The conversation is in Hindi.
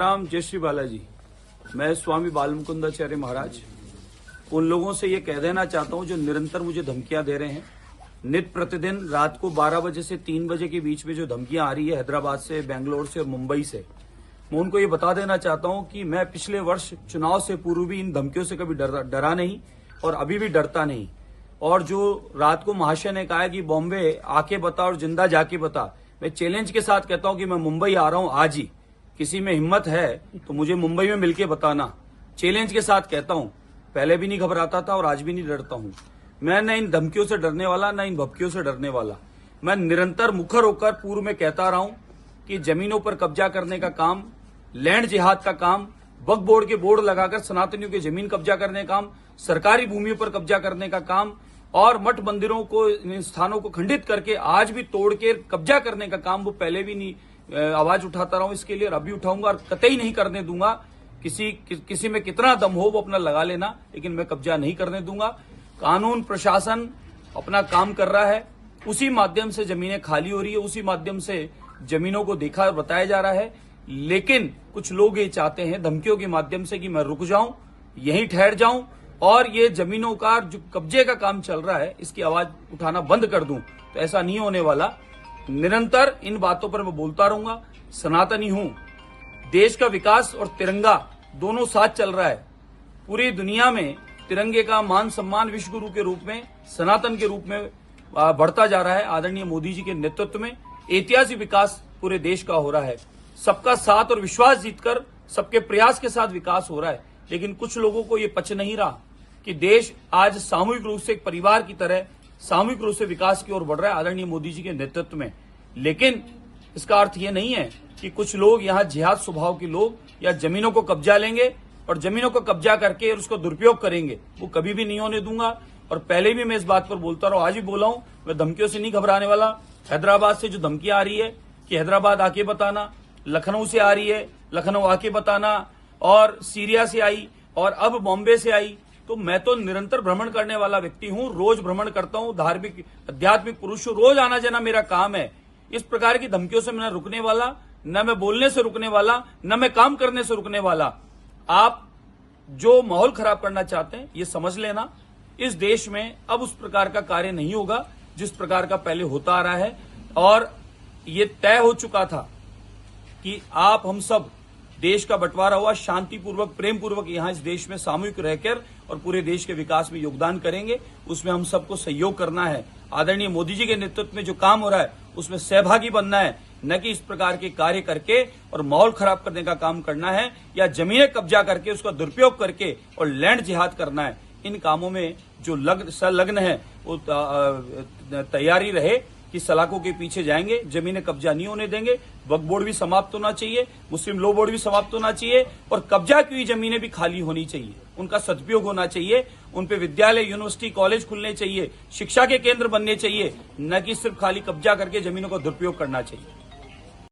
राम जय श्री बालाजी। मैं स्वामी बालमुकुंदाचार्य महाराज उन लोगों से ये कह देना चाहता हूँ जो निरंतर मुझे धमकियां दे रहे हैं। नित्य प्रतिदिन रात को 12 बजे से 3 बजे के बीच में जो धमकियां आ रही है हैदराबाद से, बेंगलोर से और मुंबई से, मैं उनको ये बता देना चाहता हूँ कि मैं पिछले वर्ष चुनाव से पूर्व भी इन धमकियों से कभी डरा नहीं और अभी भी डरता नहीं। और जो रात को महाशय ने कहा कि बॉम्बे आके बता और जिंदा जाके बता, मैं चैलेंज के साथ कहता हूँ कि मैं मुंबई आ रहा हूँ आज ही। किसी में हिम्मत है तो मुझे मुंबई में मिलके बताना। चैलेंज के साथ कहता हूं, पहले भी नहीं घबराता था और आज भी नहीं डरता हूं। मैं न इन धमकियों से डरने वाला, न इन भपकियों से डरने वाला। मैं निरंतर मुखर होकर पूर्व में कहता रहा हूं कि जमीनों पर कब्जा करने का काम, लैंड जिहाद का काम, वक्फ बोर्ड के बोर्ड लगाकर सनातनियों की जमीन कब्जा करने का काम, सरकारी भूमियों पर कब्जा करने का काम और मठ मंदिरों को, इन स्थानों को खंडित करके आज भी तोड़ के कब्जा करने का काम, वो पहले भी नहीं आवाज उठाता रहा हूं इसके लिए और अभी उठाऊंगा और कतई नहीं करने दूंगा। किसी में कितना दम हो वो अपना लगा लेना, लेकिन मैं कब्जा नहीं करने दूंगा। कानून प्रशासन अपना काम कर रहा है, उसी माध्यम से जमीनें खाली हो रही है, उसी माध्यम से जमीनों को देखा और बताया जा रहा है। लेकिन कुछ लोग ये चाहते हैं धमकियों के माध्यम से कि मैं रुक जाऊं, यहीं ठहर जाऊं और ये जमीनों का जो कब्जे का काम चल रहा है इसकी आवाज उठाना बंद कर दूं। तो ऐसा नहीं होने वाला। निरंतर इन बातों पर मैं बोलता रहूंगा। सनातनी हूं, देश का विकास और तिरंगा दोनों साथ चल रहा है। पूरी दुनिया में तिरंगे का मान सम्मान विश्व गुरु के रूप में, सनातन के रूप में बढ़ता जा रहा है। आदरणीय मोदी जी के नेतृत्व में ऐतिहासिक विकास पूरे देश का हो रहा है। सबका साथ और विश्वास जीतकर सबके प्रयास के साथ विकास हो रहा है। लेकिन कुछ लोगों को ये पच नहीं रहा कि देश आज सामूहिक रूप से एक परिवार की तरह सामूहिक रूप से विकास की ओर बढ़ रहा है आदरणीय मोदी जी के नेतृत्व में। लेकिन इसका अर्थ ये नहीं है कि कुछ लोग यहाँ जिहाद स्वभाव के लोग या जमीनों को कब्जा लेंगे और जमीनों को कब्जा करके और उसको दुरुपयोग करेंगे, वो कभी भी नहीं होने दूंगा। और पहले भी मैं इस बात पर बोलता रहा हूं, आज भी बोला हूं, मैं धमकियों से नहीं घबराने वाला। हैदराबाद से जो धमकियां आ रही है कि हैदराबाद आके बताना, लखनऊ से आ रही है लखनऊ आके बताना, और सीरिया से आई और अब बॉम्बे से आई, तो मैं तो निरंतर भ्रमण करने वाला व्यक्ति हूं। रोज भ्रमण करता हूं, धार्मिक आध्यात्मिक पुरुष, रोज आना जाना मेरा काम है। इस प्रकार की धमकियों से मैं रुकने वाला, न मैं बोलने से रुकने वाला, न मैं काम करने से रुकने वाला। आप जो माहौल खराब करना चाहते हैं ये समझ लेना, इस देश में अब उस प्रकार का कार्य नहीं होगा जिस प्रकार का पहले होता आ रहा है। और ये तय हो चुका था कि आप हम सब देश का बंटवारा हुआ शांतिपूर्वक, प्रेम पूर्वक यहाँ इस देश में सामूहिक रहकर और पूरे देश के विकास में योगदान करेंगे। उसमें हम सबको सहयोग करना है। आदरणीय मोदी जी के नेतृत्व में जो काम हो रहा है उसमें सहभागी बनना है, न कि इस प्रकार के कार्य करके और माहौल खराब करने का काम करना है या जमीनें कब्जा करके उसका दुरुपयोग करके और लैंड जिहाद करना है। इन कामों में जो संलग्न है वो तैयारी रहे कि सलाखों के पीछे जाएंगे, जमीनें कब्जा नहीं होने देंगे। वक्फ बोर्ड भी समाप्त होना चाहिए, मुस्लिम लॉ बोर्ड भी समाप्त होना चाहिए और कब्जा की हुई जमीनें भी खाली होनी चाहिए, उनका सदुपयोग होना चाहिए। उन पे विद्यालय, यूनिवर्सिटी, कॉलेज खुलने चाहिए, शिक्षा के केंद्र बनने चाहिए, न कि सिर्फ खाली कब्जा करके जमीनों का दुरुपयोग करना चाहिए।